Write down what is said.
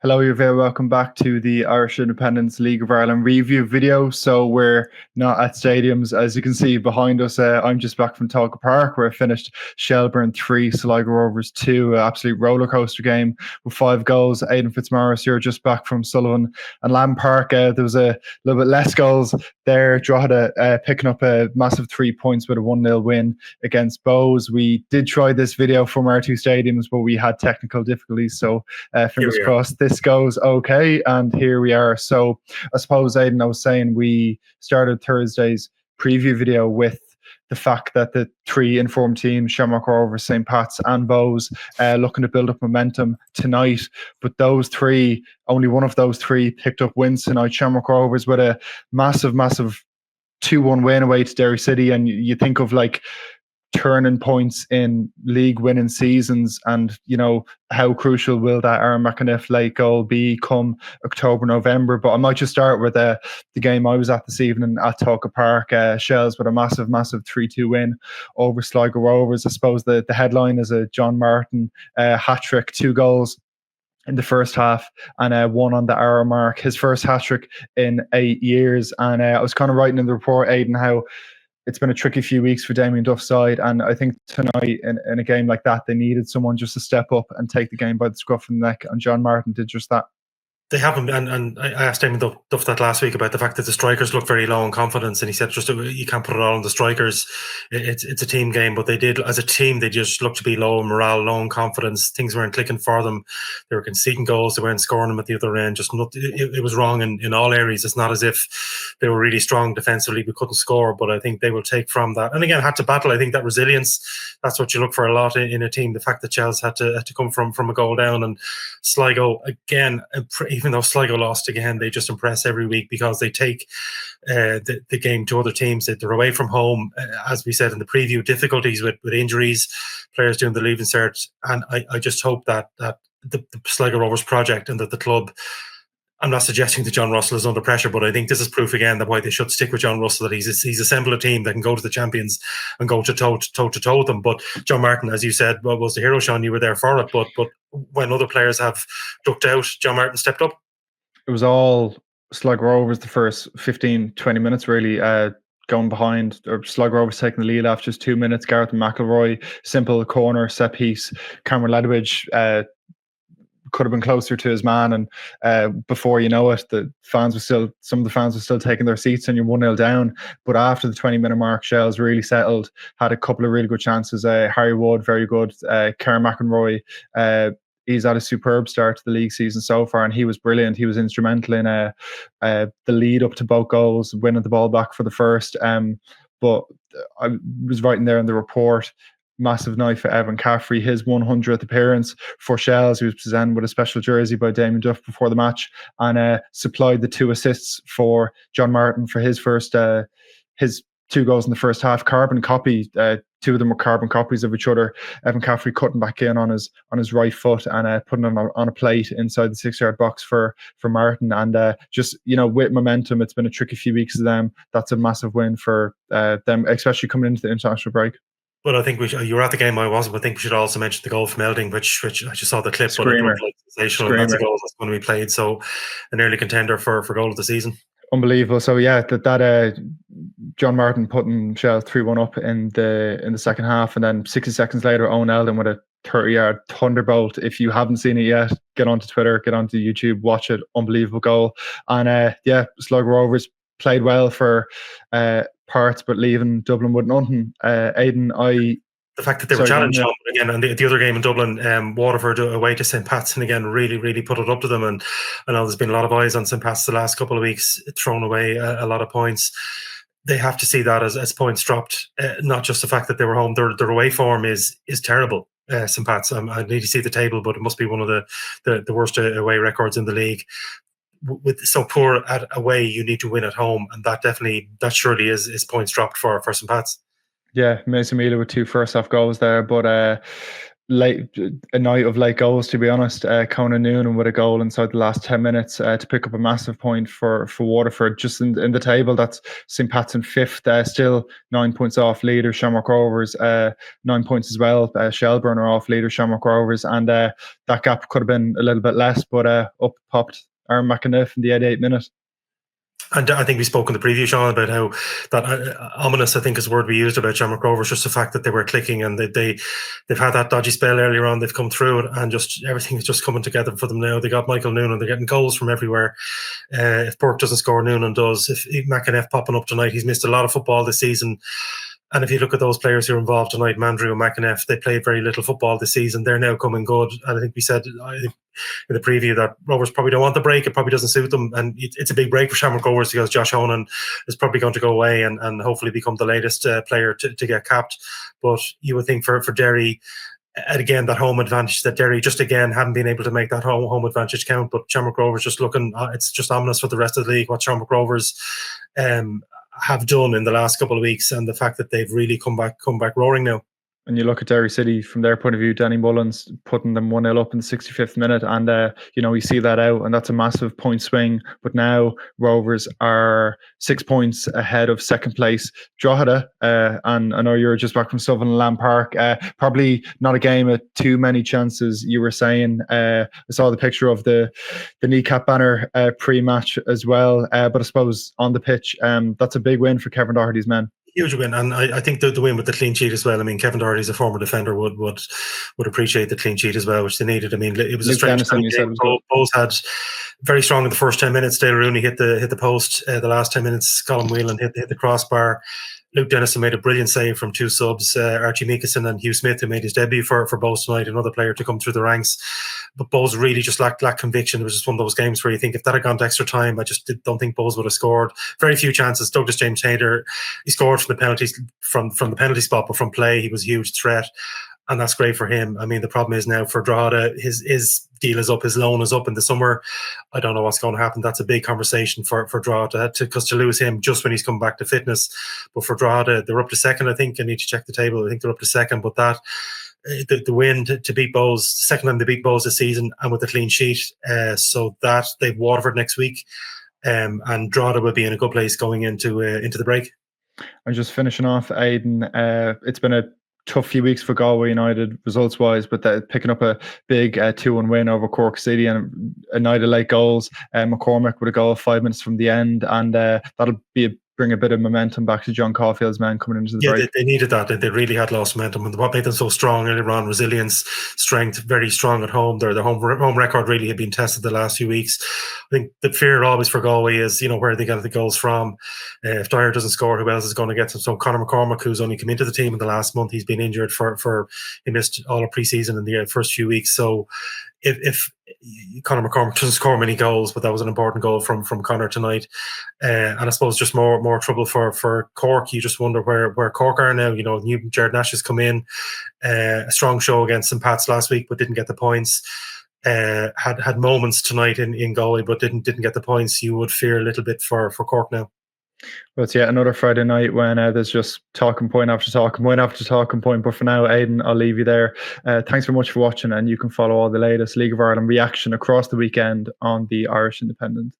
Hello, you're very welcome back to the Irish Independence League of Ireland review video. So we're not at stadiums, as you can see behind us. I'm just back from Tolka Park, where I finished Shelbourne 3, Sligo Rovers 2, an absolute roller coaster game with 5 goals. Aidan Fitzmaurice, you're just back from Sullivan and Lamb Park. There was a little bit less goals there. Drogheda picking up a massive 3 points with a 1-0 win against Bows. We did try this video from our two stadiums, but we had technical difficulties. So fingers crossed this goes okay, and here we are. So I suppose, Aidan, I was saying we started Thursday's preview video with the fact that the 3 informed teams, Shamrock Rovers, St. Pat's and Bows, looking to build up momentum tonight. But those 3, only one of those 3 picked up wins tonight. Shamrock Rovers with a massive 2-1 win away to Derry City, and you think of like turning points in league winning seasons, and how crucial will that Aaron McAniff late goal be come October, November. But I might just start with the game I was at this evening at Tolka Park. Shells with a massive 3-2 win over Sligo Rovers. I suppose the headline is a John Martin hat-trick, 2 goals in the first half and 1 on the hour mark, his first hat-trick in 8 years. And I was kind of writing in the report, Aidan, how it's been a tricky few weeks for Damien Duff's side, and I think tonight in a game like that, they needed someone just to step up and take the game by the scruff of the neck, and John Martin did just that. They haven't, and I asked Damien Duff that last week about the fact that the strikers look very low in confidence, and he said just you can't put it all on the strikers. It's a team game, but they did, as a team, they just looked to be low in morale, low in confidence. Things weren't clicking for them. They were conceding goals, they weren't scoring them at the other end. Just it was wrong in all areas. It's not as if they were really strong defensively, we couldn't score, but I think they will take from that. And again, had to battle. I think that resilience, that's what you look for a lot in a team. The fact that Chelsea had to come from a goal down, and Sligo again, even though Sligo lost again, they just impress every week because they take the game to other teams. They're away from home, as we said in the preview, difficulties with injuries, players doing the leave insert, and I just hope that the Sligo Rovers project and that the club, I'm not suggesting that John Russell is under pressure, but I think this is proof again that why they should stick with John Russell, that he's assembled a team that can go to the champions and go toe to toe with them. But John Martin, as you said, was the hero, Seán. You were there for it, but when other players have ducked out, John Martin stepped up. It was all Sligo Rovers the first 15-20 minutes, really. Going behind, or Sligo Rovers taking the lead after just 2 minutes. Gareth McElroy, simple corner, set piece. Cameron Ledwidge could have been closer to his man, and before you know it, some of the fans were still taking their seats, and you're 1-0 down. But after the 20-minute mark, Shells really settled, had a couple of really good chances. Harry Wood, very good. Karen McEnroy, he's had a superb start to the league season so far, and he was brilliant. He was instrumental in the lead up to both goals, winning the ball back for the first. But I was writing there in the report, massive night for Evan Caffrey, his 100th appearance for Shells. He was presented with a special jersey by Damien Duff before the match, and supplied the 2 assists for John Martin for his first his 2 goals in the first half. Carbon copy, 2 of them were carbon copies of each other. Evan Caffrey cutting back in on his right foot and putting it on a plate inside the 6-yard box for Martin. And just with momentum, it's been a tricky few weeks of them. That's a massive win for them, especially coming into the international break. But I think you were at the game, I wasn't, but I think we should also mention the goal from Elding, which I just saw the clip, Screamer. But it looked like sensational. And that's a goal that's going to be played. So an early contender for goal of the season. Unbelievable. So yeah, that John Martin putting Shell 3-1 up in the second half, and then 60 seconds later, Owen Eldon with a 30-yard thunderbolt. If you haven't seen it yet, get onto Twitter, get onto YouTube, watch it. Unbelievable goal. And Sligo Rovers played well for parts, but leaving Dublin with nothing. Aidan, the fact that they were challenged again, and the other game in Dublin, Waterford away to St. Pat's, and again really put it up to them. And I know there's been a lot of eyes on St. Pat's the last couple of weeks, thrown away a lot of points. They have to see that as points dropped, not just the fact that they were home. Their away form is terrible. St. Pat's, I need to see the table, but it must be one of the worst away records in the league. With so poor at away, you need to win at home, and that surely is points dropped for St. Pat's. Yeah, Mason Miller with 2 first half goals there, but a night of late goals, to be honest. Conan Noonan with a goal inside the last 10 minutes to pick up a massive point for Waterford. Just in the table, that's St. Pat's in fifth, still 9 points off leader Shamrock Rovers, 9 points as well. Shelbourne are off leader Shamrock Rovers, and that gap could have been a little bit less, but up popped Aaron McAniff in the 88th minute. And I think we spoke in the preview, Seán, about how that ominous, I think, is the word we used about Shamrock Rovers, just the fact that they were clicking and they've had that dodgy spell earlier on. They've come through it, and just everything is just coming together for them now. They got Michael Noonan. They're getting goals from everywhere. If Burke doesn't score, Noonan does. If McAniff popping up tonight, he's missed a lot of football this season. And if you look at those players who are involved tonight, Mandrew and McAniff, they played very little football this season. They're now coming good. And I think we said in the preview that Rovers probably don't want the break. It probably doesn't suit them. And it's a big break for Shamrock Rovers because Josh Honan is probably going to go away and hopefully become the latest player to get capped. But you would think for Derry, and again, that home advantage that Derry just again haven't been able to make that home advantage count. But Shamrock Rovers just looking, it's just ominous for the rest of the league what Shamrock Rovers have done in the last couple of weeks, and the fact that they've really come back roaring now. And you look at Derry City from their point of view, Danny Mullins putting them 1-0 up in the 65th minute, and you see that out, and that's a massive point swing. But now Rovers are 6 points ahead of second place Drogheda, and I know you're just back from Sutherland Park. Probably not a game with too many chances. You were saying I saw the picture of the kneecap banner pre-match as well, but I suppose on the pitch, that's a big win for Kevin Doherty's men. Huge win, and I think the win with the clean sheet as well. I mean, Kevin Doherty's a former defender would appreciate the clean sheet as well, which they needed. I mean, it was a strange game. Both had very strong in the first 10 minutes. Dale Rooney hit the post. The last 10 minutes, Colin Whelan hit the crossbar. Luke Dennison made a brilliant save from two subs, Archie Meekison and Hugh Smith, who made his debut for Bows tonight, another player to come through the ranks. But Bows really just lacked conviction. It was just one of those games where you think if that had gone to extra time, I just don't think Bows would have scored. Very few chances. Douglas James Taylor, he scored from the penalties from the penalty spot, but from play, he was a huge threat. And that's great for him. I mean, the problem is now for Drogheda, his deal is up, his loan is up in the summer. I don't know what's going to happen. That's a big conversation for Drogheda, because to lose him just when he's come back to fitness. But for Drogheda, they're up to second, I think. I need to check the table. I think they're up to second. But that the win to beat Bows, the second time they beat Bows this season, and with a clean sheet. So that they've Waterford next week. And Drogheda will be in a good place going into the break. I'm just finishing off, Aidan. It's been a tough few weeks for Galway United results wise, but picking up a big 2-1 win over Cork City and a night of late goals. McCormick with a goal 5 minutes from the end, and that'll bring a bit of momentum back to John Caulfield's men coming into the break. They needed that. They really had lost momentum, and what made them so strong earlier on, resilience, strength, very strong at home. Their home record really had been tested the last few weeks. I think the fear always for Galway is, where they get the goals from. If Dyer doesn't score, who else is going to get them? So Conor McCormick, who's only come into the team in the last month, he's been injured he missed all of pre-season in the first few weeks. So if Conor McCormick doesn't score many goals, but that was an important goal from Conor tonight. And I suppose just more trouble for Cork. You just wonder where Cork are now. New Jared Nash has come in, a strong show against St. Pat's last week, but didn't get the points. Had moments tonight in Galway, but didn't get the points. You would fear a little bit for Cork now. Well, it's yet another Friday night when there's just talking point after talking point after talking point. But for now, Aidan, I'll leave you there. Thanks very much for watching, and you can follow all the latest League of Ireland reaction across the weekend on the Irish Independent.